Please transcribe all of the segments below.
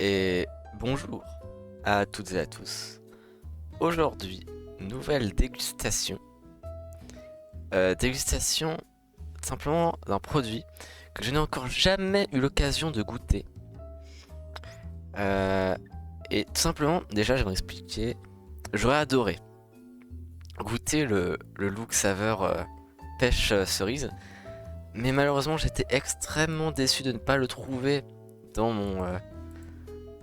Et bonjour à toutes et à tous. Aujourd'hui, nouvelle dégustation. Dégustation simplement d'un produit que je n'ai encore jamais eu l'occasion de goûter. Euh, et tout simplement, déjà j'aimerais expliquer, j'aurais adoré goûter le look saveur pêche cerise. Mais malheureusement j'étais extrêmement déçu de ne pas le trouver dans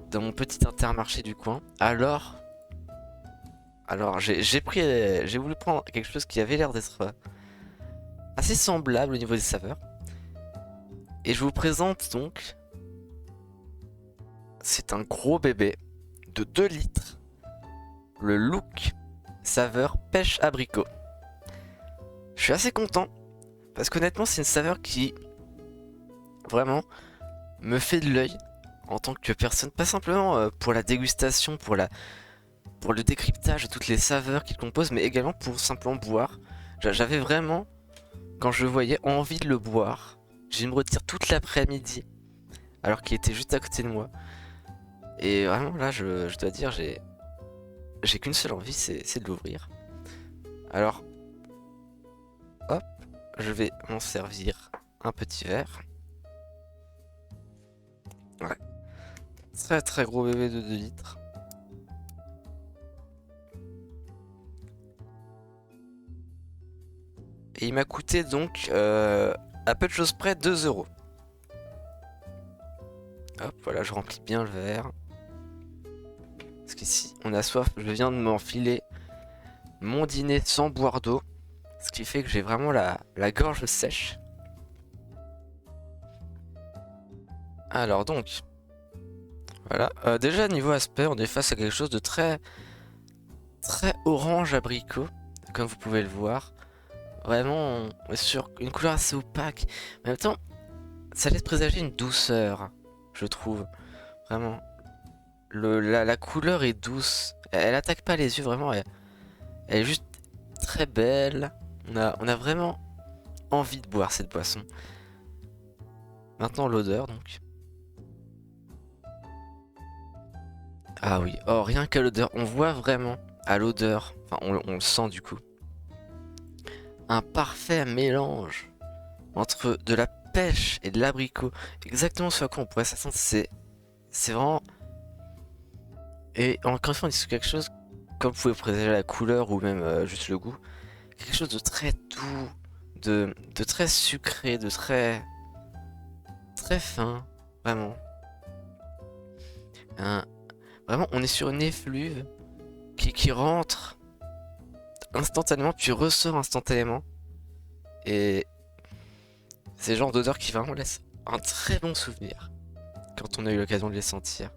dans mon petit intermarché du coin. Alors j'ai voulu prendre quelque chose qui avait l'air d'être assez semblable au niveau des saveurs. Et je vous présente donc, c'est un gros bébé de 2 litres, le Look saveur pêche abricot. Je suis assez content parce qu'honnêtement c'est une saveur qui vraiment me fait de l'œil en tant que personne, pas simplement pour la dégustation, pour le décryptage de toutes les saveurs qu'il compose, mais également pour simplement boire. J'avais vraiment, quand je le voyais, envie de le boire. J'ai me retire toute l'après-midi alors qu'il était juste à côté de moi. Et vraiment là, je dois dire, j'ai qu'une seule envie, c'est de l'ouvrir. Alors, hop, je vais m'en servir un petit verre. Ouais, très très gros bébé de 2 litres. Et il m'a coûté donc, à peu de choses près, 2 euros. Hop, voilà, je remplis bien le verre. Parce qu'ici, on a soif. Je viens de m'enfiler mon dîner sans boire d'eau. Ce qui fait que j'ai vraiment la gorge sèche. Alors donc, voilà. Déjà, niveau aspect, on est face à quelque chose de très, très orange abricot. Comme vous pouvez le voir. Vraiment, on est sur une couleur assez opaque. Mais en même temps, ça laisse présager une douceur, je trouve. Vraiment. La couleur est douce. Elle attaque pas les yeux, vraiment. Elle est juste très belle. On a vraiment envie de boire cette boisson. Maintenant, l'odeur, donc. Ah oui, oh, rien qu'à l'odeur. On voit vraiment à l'odeur, enfin, on le sent du coup, un parfait mélange entre de la pêche et de l'abricot. Exactement ce à quoi on pourrait s'attendre. C'est vraiment. Et encore une fois, on est sur quelque chose, comme vous pouvez présager la couleur ou même juste le goût, quelque chose de très doux, de très sucré, de très, très fin, vraiment. Un- Vraiment, on est sur une effluve qui rentre instantanément, puis ressort instantanément. Et c'est le genre d'odeur qui vraiment laisse un très bon souvenir quand on a eu l'occasion de les sentir.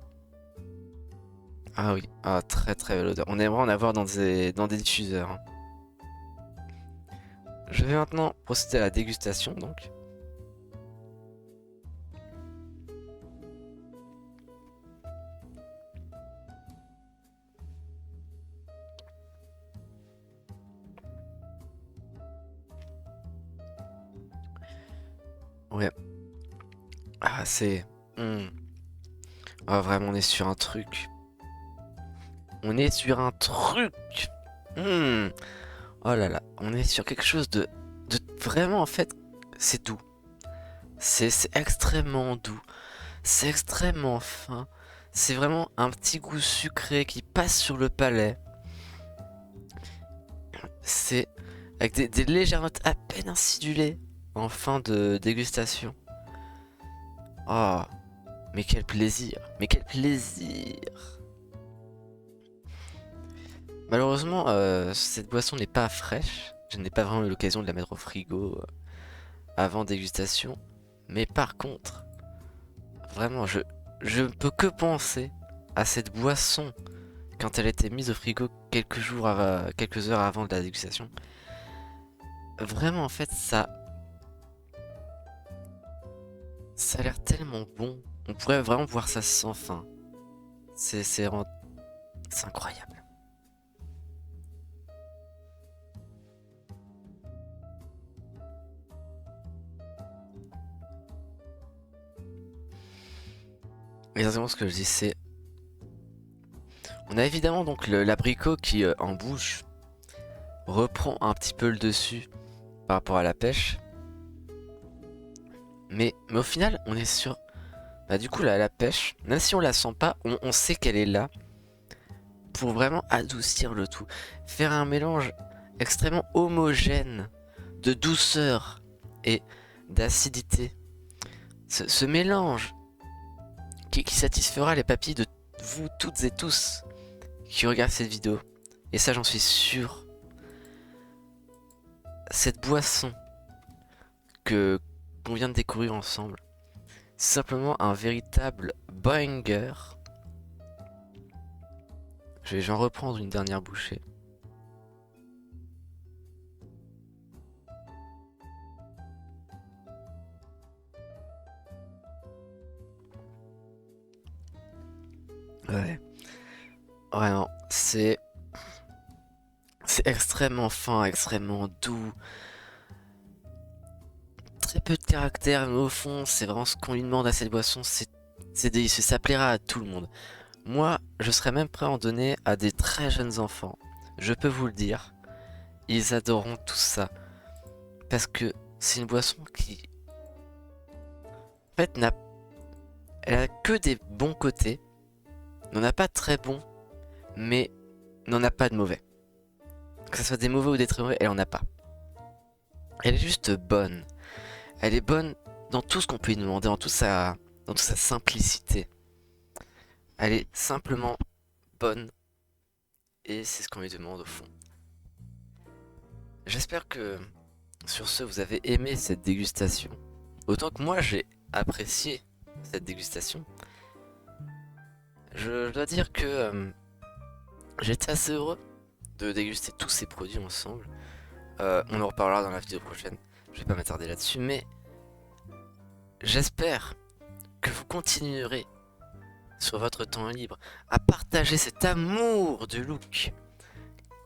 Ah oui, ah, très très belle odeur. On aimerait en avoir dans des diffuseurs, hein. Je vais maintenant procéder à la dégustation donc. Ouais, ah c'est... Hmm. Ah vraiment on est sur un truc. On est sur un truc. Hmm. Oh là là, on est sur quelque chose de vraiment en fait, c'est doux. C'est extrêmement doux. C'est extrêmement fin. C'est vraiment un petit goût sucré qui passe sur le palais. C'est avec des légères notes à peine insidulées en fin de dégustation. Oh, mais quel plaisir. Mais quel plaisir. Malheureusement, cette boisson n'est pas fraîche. Je n'ai pas vraiment eu l'occasion de la mettre au frigo avant dégustation. Mais par contre, vraiment, je ne peux que penser à cette boisson quand elle était mise au frigo quelques heures avant de la dégustation. Vraiment, en fait, ça a l'air tellement bon. On pourrait vraiment boire ça sans fin. Vraiment- c'est incroyable. exactement ce que je dis, c'est... On a évidemment donc l'abricot qui, en bouche, reprend un petit peu le dessus par rapport à la pêche. Mais au final, on est sur... Bah du coup, là, la pêche, même si on la sent pas, on sait qu'elle est là pour vraiment adoucir le tout. Faire un mélange extrêmement homogène de douceur et d'acidité. Ce mélange qui satisfera les papilles de vous toutes et tous qui regardent cette vidéo. Et ça, j'en suis sûr. Cette boisson que qu'on vient de découvrir ensemble, c'est simplement un véritable banger. Je vais en reprendre une dernière bouchée. Ouais, vraiment, c'est extrêmement fin, extrêmement doux. Très peu de caractère, mais au fond, c'est vraiment ce qu'on lui demande à cette boisson, c'est délicieux, ça plaira à tout le monde. Moi, je serais même prêt à en donner à des très jeunes enfants. Je peux vous le dire, ils adoreront tout ça. Parce que c'est une boisson qui, en fait, elle a que des bons côtés, n'en a pas de très bons, mais n'en a pas de mauvais. Que ce soit des mauvais ou des très mauvais, elle en a pas. Elle est juste bonne. Elle est bonne dans tout ce qu'on peut lui demander, dans toute sa simplicité. Elle est simplement bonne et c'est ce qu'on lui demande au fond. J'espère que sur ce vous avez aimé cette dégustation. Autant que moi j'ai apprécié cette dégustation. Je dois dire que j'étais assez heureux de déguster tous ces produits ensemble. On en reparlera dans la vidéo prochaine. Je vais pas m'attarder là-dessus, mais j'espère que vous continuerez sur votre temps libre à partager cet amour du look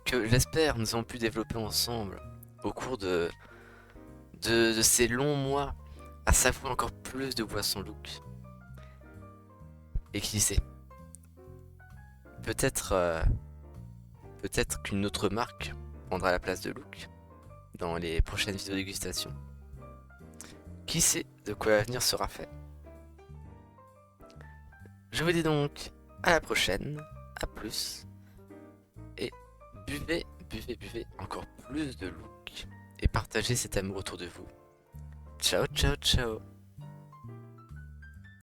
que j'espère nous avons pu développer ensemble au cours de ces longs mois à savourer encore plus de boissons look. Et qui sait, peut-être peut-être qu'une autre marque prendra la place de Look dans les prochaines vidéos dégustation. Qui sait de quoi l'avenir sera fait. Je vous dis donc à la prochaine, à plus, et buvez, buvez, buvez encore plus de Look et partagez cet amour autour de vous. Ciao, ciao, ciao.